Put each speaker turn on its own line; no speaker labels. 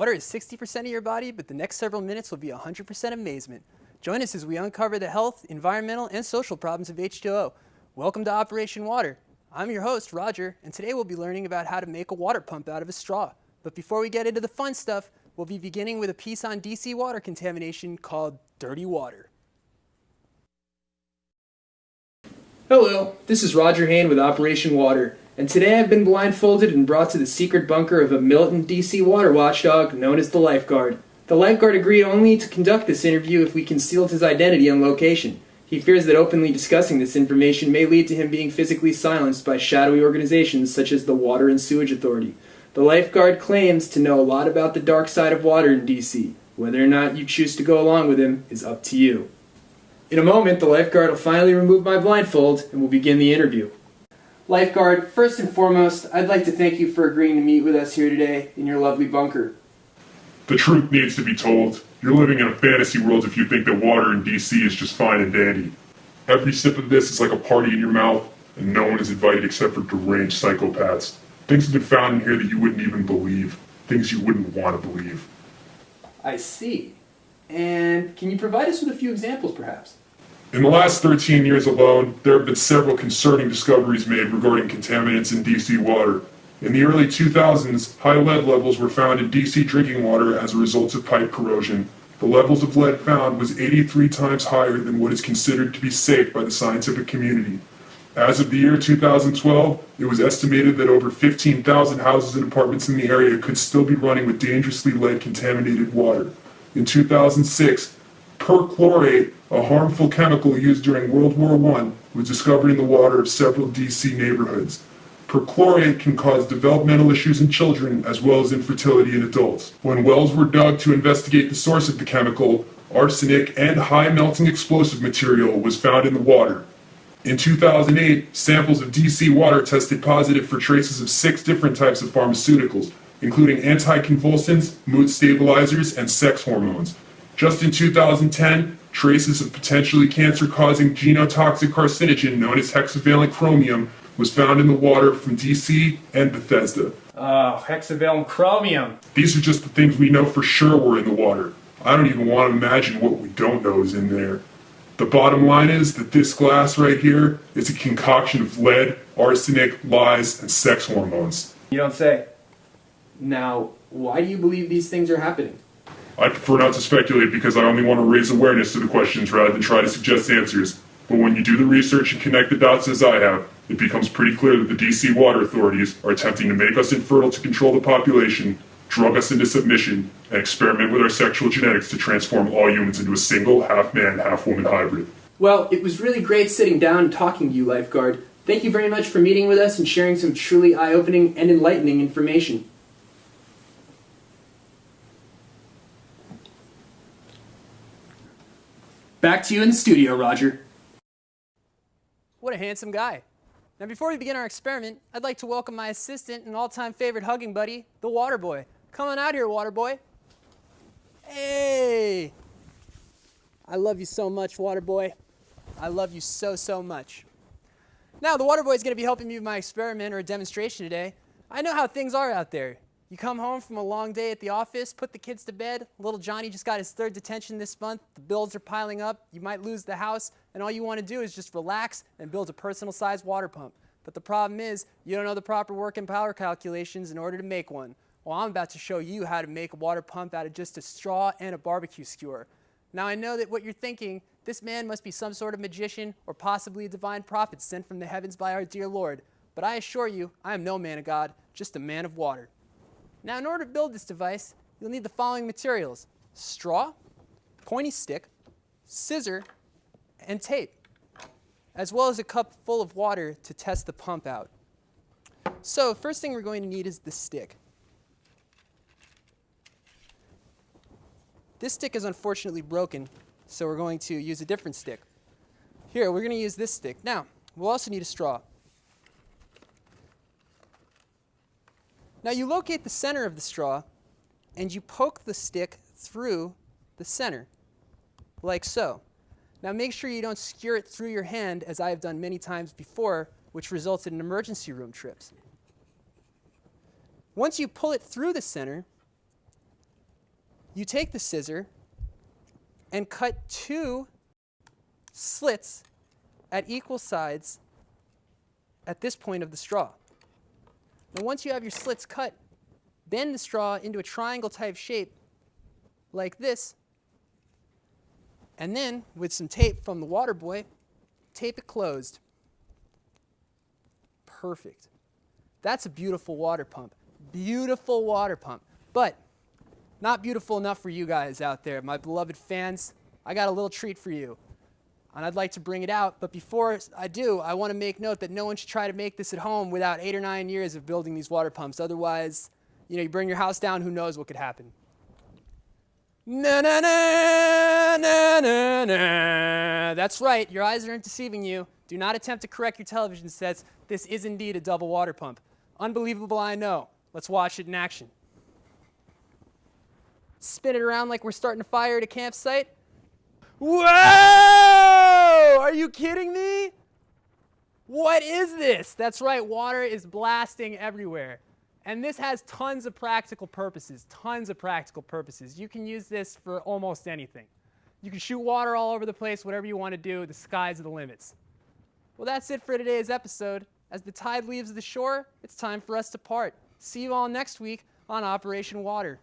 Water is 60% of your body, but the next several minutes will be 100% amazement. Join us as we uncover the health, environmental, and social problems of H2O. Welcome to Operation Water. I'm your host, Roger, and today we'll be learning about how to make a water pump out of a straw. But before we get into the fun stuff, we'll be beginning with a piece on DC water contamination called Dirty Water. Hello, this is Roger Hain with Operation Water, and today I've been blindfolded and brought to the secret bunker of a militant DC water watchdog known as the lifeguard. The lifeguard agreed only to conduct this interview if we concealed his identity and location. He fears that openly discussing this information may lead to him being physically silenced by shadowy organizations such as the Water and Sewage Authority. The lifeguard claims to know a lot about the dark side of water in DC. Whether or not you choose to go along with him is up to you. In a moment, the lifeguard will finally remove my blindfold and we'll begin the interview. Lifeguard, first and foremost, I'd like to thank you for agreeing to meet with us here today in your lovely bunker.
The truth needs to be told. You're living in a fantasy world if you think that water in DC is just fine and dandy. Every sip of this is like a party in your mouth, and no one is invited except for deranged psychopaths. Things have been found in here that you wouldn't even believe. Things you wouldn't want to believe.
I see. And can you provide us with a few examples, perhaps?
In the last 13 years alone, there have been several concerning discoveries made regarding contaminants in DC water. In the early 2000s, high lead levels were found in DC drinking water as a result of pipe corrosion. The levels of lead found was 83 times higher than what is considered to be safe by the scientific community. As of the year 2012, it was estimated that over 15,000 houses and apartments in the area could still be running with dangerously lead-contaminated water. In 2006, perchlorate, a harmful chemical used during World War I, was discovered in the water of several DC neighborhoods. Perchlorate can cause developmental issues in children as well as infertility in adults. When wells were dug to investigate the source of the chemical, arsenic and high-melting explosive material was found in the water. In 2008, samples of DC water tested positive for traces of 6 different types of pharmaceuticals, including anticonvulsants, mood stabilizers, and sex hormones. Just in 2010, traces of potentially cancer-causing genotoxic carcinogen known as hexavalent chromium was found in the water from DC and Bethesda.
Oh, hexavalent chromium.
These are just the things we know for sure were in the water. I don't even want to imagine what we don't know is in there. The bottom line is that this glass right here is a concoction of lead, arsenic, lies, and sex hormones.
You don't say.
Now, why do you believe these things are happening?
I prefer not to speculate because I only want to raise awareness to the questions rather than try to suggest answers. But when you do the research and connect the dots as I have, it becomes pretty clear that the DC water authorities are attempting to make us infertile to control the population, drug us into submission, and experiment with our sexual genetics to transform all humans into a single half-man, half-woman hybrid.
Well, it was really great sitting down and talking to you, lifeguard. Thank you very much for meeting with us and sharing some truly eye-opening and enlightening information. Back to you in the studio, Roger. What a handsome guy. Now before we begin our experiment, I'd like to welcome my assistant and all-time favorite hugging buddy, the water boy. Come on out here, water boy. Hey! I love you so much, water boy. I love you so, so much. Now, the water boy is going to be helping me with my experiment or demonstration today. I know how things are out there. You come home from a long day at the office, put the kids to bed, little Johnny just got his 3rd detention this month, the bills are piling up, you might lose the house, and all you want to do is just relax and build a personal-sized water pump. But the problem is, you don't know the proper work and power calculations in order to make one. Well, I'm about to show you how to make a water pump out of just a straw and a barbecue skewer. Now, I know that what you're thinking, this man must be some sort of magician or possibly a divine prophet sent from the heavens by our dear Lord. But I assure you, I am no man of God, just a man of water. Now, in order to build this device, you'll need the following materials: straw, pointy stick, scissor, and tape, as well as a cup full of water to test the pump out. So, first thing we're going to need is the stick. This stick is unfortunately broken, so we're going to use a different stick. Here, we're going to use this stick. Now, we'll also need a straw. Now you locate the center of the straw, and you poke the stick through the center, like so. Now make sure you don't skewer it through your hand, as I have done many times before, which results in emergency room trips. Once you pull it through the center, you take the scissor and cut 2 slits at equal sides at this point of the straw. Now once you have your slits cut, bend the straw into a triangle type shape like this, and then with some tape from the water boy, tape it closed. Perfect. That's a beautiful water pump. Beautiful water pump. But not beautiful enough for you guys out there, my beloved fans. I got a little treat for you, and I'd like to bring it out. But before I do, I want to make note that no one should try to make this at home without 8 or 9 years of building these water pumps. Otherwise, you burn your house down, who knows what could happen. Na na na na na na. That's right, your eyes aren't deceiving you. Do not attempt to correct your television sets. This is indeed a double water pump. Unbelievable, I know. Let's watch it in action. Spin it around like we're starting a fire at a campsite. Whoa! Are you kidding me? What is this? That's right, water is blasting everywhere. And this has tons of practical purposes, You can use this for almost anything. You can shoot water all over the place, whatever you want to do. The sky's the limits. Well, that's it for today's episode. As the tide leaves the shore, it's time for us to part. See you all next week on Operation Water.